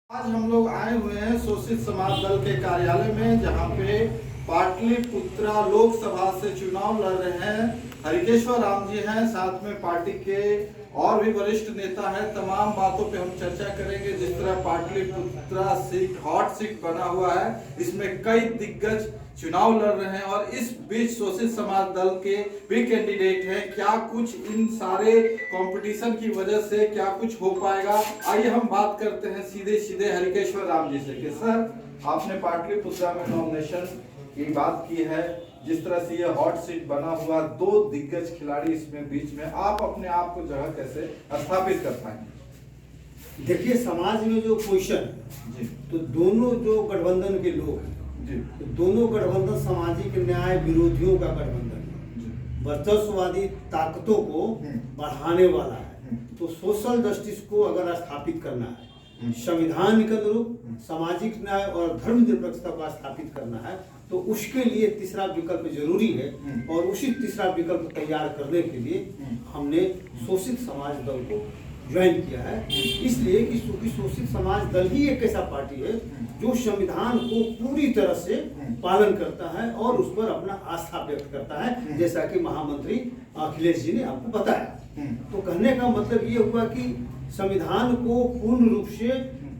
आज हम लोग आए हुए हैं शोषित समाज दल के कार्यालय में, जहां पे पाटलिपुत्रा लोकसभा से चुनाव लड़ रहे हैं हरिकेश्वर राम जी हैं, साथ में पार्टी के और भी वरिष्ठ नेता हैं। तमाम बातों पे हम चर्चा करेंगे। जिस तरह पाटलिपुत्रा सीट हॉट सीट बना हुआ है, इसमें कई दिग्गज चुनाव लड़ रहे हैं और इस बीच शोषित समाज दल के भी कैंडिडेट हैं। क्या कुछ इन सारे कंपटीशन की वजह से क्या कुछ हो पाएगा? आइए हम बात करते हैं सीधे सीधे हरिकेश्वर राम जी से कि सर, आपने पाटलिपुत्रा में नॉमिनेशन की बात की है, जिस तरह से ये हॉट सीट बना हुआ, दो दिग्गज खिलाड़ी इसमें बीच में, आप अपने आप को जगह कैसे स्थापित कर पाएंगे? देखिए, समाज में जो पोजीशन है तो दोनों जो गठबंधन के लोग हैं तो दोनों गठबंधन सामाजिक न्याय विरोधियों का गठबंधन है, वर्चस्ववादी ताकतों को बढ़ाने वाला है। तो सोशल जस्टिस को अगर स्थापित करना है, संविधान के अनुरूप सामाजिक न्याय और धर्मनिरपेक्षता को स्थापित करना है, तो उसके लिए तीसरा विकल्प जरूरी है। और उसी तीसरा विकल्प तैयार करने के लिए हमने शोषित समाज दल को ज्वाइन किया है। इसलिए कि चूंकि शोषित समाज दल ही एक ऐसा पार्टी है जो संविधान को पूरी तरह से पालन करता है और उस पर अपना आस्था व्यक्त करता है, जैसा कि महामंत्री अखिलेश जी ने आपको बताया। तो कहने का मतलब ये हुआ कि संविधान को पूर्ण रूप से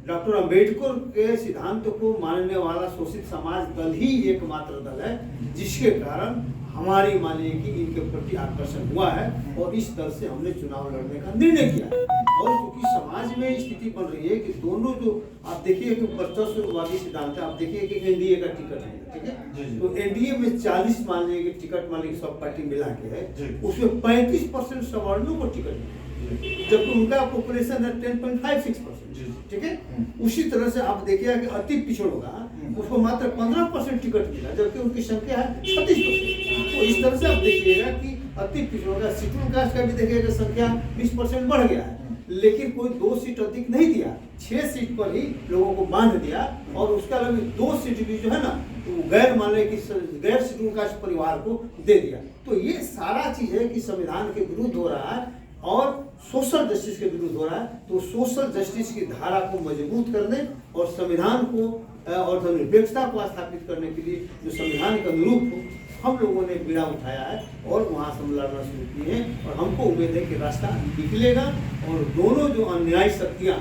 डॉक्टर अंबेडकर के सिद्धांत को मानने वाला शोषित समाज दल ही एकमात्र दल है, जिसके कारण हमारी मानिए कि इनके प्रति आकर्षण हुआ है और इस दल से हमने चुनाव लड़ने का निर्णय किया। और क्योंकि समाज में स्थिति बन रही है कि दोनों जो आप देखिए कि वर्चस्ववादी सिद्धांत है, आप देखिए कि एनडीए का टिकट है, ठीक है, तो एनडीए में 40 मान लीजिए कि टिकट मान लीजिए सब पार्टी मिला के है, उसमें 35% सवर्णों को टिकट मिला, जबकि उनका पॉपुलेशन है 10.56%, ठीक है। उसी तरह से आप देखिए कि अति पिछड़ों का उसको मात्र 15% टिकट मिला, जबकि उनकी संख्या है 36%। तो इस तरह से आप देखिएगा कि अति पिछड़ों का शेड्यूल कास्ट का भी देखिएगा संख्या 20% बढ़ गया है, लेकिन कोई 2 सीट अधिक नहीं दिया, 6 सीट पर ही लोगों को बांध दिया। और उसके अलावा 2 सीट भी जो है ना, तो गैर माने कि गैर शेड्यूल कास्ट परिवार को दे दिया। तो ये सारा चीज है कि संविधान के विरुद्ध हो रहा है और सोशल जस्टिस के विरुद्ध हो रहा है। तो सोशल जस्टिस की धारा को मजबूत करने और संविधान को और धर्मनिरपेक्षता को स्थापित करने के लिए जो संविधान के अनुरूप हो, हम लोगों ने बीड़ा उठाया है और वहाँ से हम लड़ना शुरू किए हैं। और हमको उम्मीद है कि रास्ता निकलेगा और दोनों जो अन्यायी शक्तियाँ,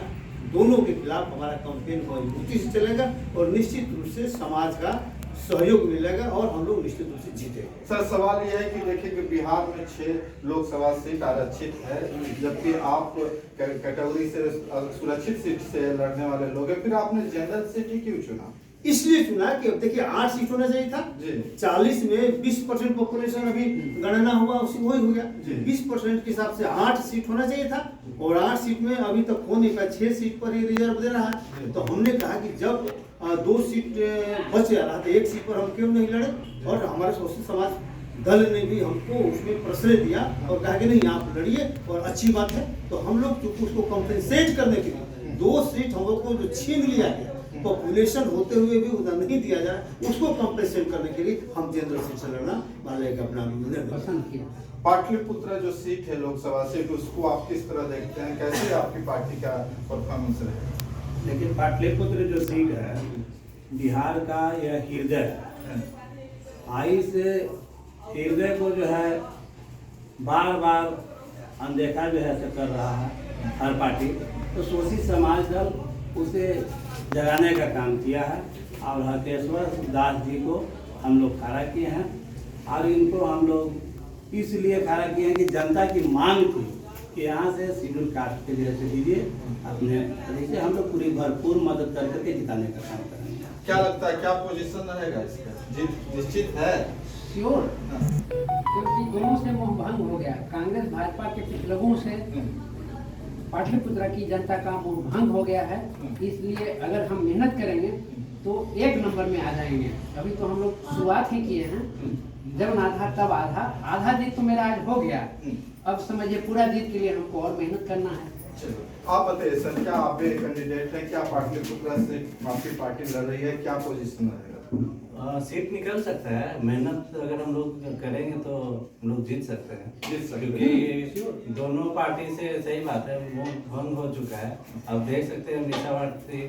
दोनों के खिलाफ हमारा कैंपेन मजबूती से चलेगा और निश्चित रूप से समाज का सहयोग मिलेगा और हम लोग निश्चित रूप से जीतेंगे। सर, सवाल यह है कि देखिए कि बिहार में 6 लोकसभा सीट आरक्षित है, जबकि आप कैटेगरी से सुरक्षित सीट से लड़ने वाले लोग हैं, फिर आपने जनरल सीट ही क्यों चुना? इसलिए चुना कि देखिए 8 सीट होना चाहिए था, 40 में 20% पॉपुलेशन अभी गणना हुआ, उसी वही हो गया। 20% के हिसाब से 8 सीट होना चाहिए था और 8 सीट में अभी तक हो नहीं पाया, 6 सीट पर ही रिजर्व दे रहा है। तो हमने कहा कि जब 2 सीट बच रहा था, 1 सीट पर हम क्यों नहीं लड़े। और हमारे शोषित समाज दल ने भी हमको उसमें प्रश्रय दिया और कहा कि नहीं, आप लड़िए और अच्छी बात है। तो हम लोग चूंकि उसको कॉम्पेंसेट करने के लिए 2 सीट हम लोग को जो छीन लिया गया, पॉपुलेशन होते हुए भी उधर नहीं दिया जाए, उसको कॉम्पेंसेट करने के लिए हम जनरल सीट से लड़ना मान लेकर अपना निर्णय पसंद किया। पाटलिपुत्रा जो सीट है लोकसभा से, उसको आप किस तरह देखते हैं? कैसे आपकी पार्टी का परफॉर्मेंस है? लेकिन पाटलिपुत्र जो सीट है बिहार का यह हृदय है। इस हृदय को जो है बार बार अनदेखा जो है कर रहा है हर पार्टी। तो शोषित समाज दल उसे जगाने का काम किया है और हरिकेश्वर दास जी को हम लोग खड़ा किए हैं। और इनको हम लोग इसलिए खड़ा किए हैं कि जनता की मांग थी कि यहाँ से शेड्यूल कास्ट के जैसे दीजिए अपने तरीके, हम लोग पूरी भरपूर मदद करके जिताने का काम करेंगे। क्या लगता है, क्या पोजीशन रहेगा इसका? जीत निश्चित है? श्योर, क्योंकि दोनों से मोह भंग हो गया। कांग्रेस भाजपा के पिछलगों से पाटलिपुत्रा की जनता का मोह भंग हो गया है। इसलिए अगर हम मेहनत करेंगे तो 1 नंबर में आ जाएंगे। अभी तो हम लोग शुरुआत ही किए हैं, जब आधा तब आधा। आधा जीत तो मेरा आज हो गया, अब समझिए पूरा जीत के लिए हमको और मेहनत करना है। आप बताइए सर, क्या आप भी कैंडिडेट है? क्या पाटलिपुत्रा से आपकी पार्टी लड़ रही है? क्या पोजीशन रहेगा? सीट निकल सकता है, मेहनत अगर हम लोग करेंगे तो हम लोग जीत सकते हैं। क्योंकि दोनों पार्टी से सही बात है, वो भंग हो चुका है। अब देख सकते हैं मीसावाटी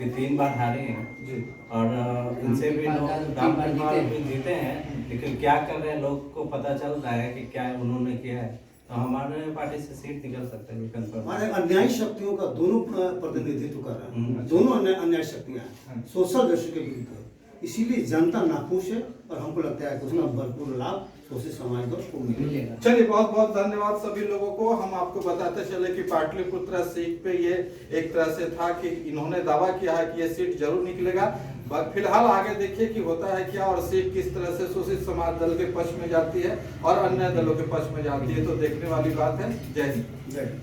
कि 3 बार हारे हैं जी और इनसे भी लोग तीन बार रामकुमार जीते भी जीते हैं, लेकिन क्या कर रहे हैं लोग को पता चल रहा है कि क्या उन्होंने किया है, तो हमारे पार्टी से सीट निकल सकता है, ये कंफर्म। हमारे अन्यायी शक्तियों का दोनों प्रतिनिधित्व कर रहे हैं, हम्म। दोनों अन्यायी शक्तियां हम्म। हैं, सोशल जस्टिस के विरुद्ध है। इसीलिए जनता नाखुश है और हमको लगता है कि उसका भरपूर लाभ शोषित समाज को मिलेगा। मिलेगा। चलिए बहुत बहुत धन्यवाद सभी लोगों को। हम आपको बताते चले कि पाटलिपुत्र सीट पे ये एक तरह से था कि इन्होंने दावा किया है कि ये सीट जरूर निकलेगा। फिलहाल आगे देखिए कि होता है क्या और सीट किस तरह से शोषित समाज दल के पक्ष में जाती है और अन्य दलों के पक्ष में जाती है, तो देखने वाली बात है। जय हिंद। जय हिंद।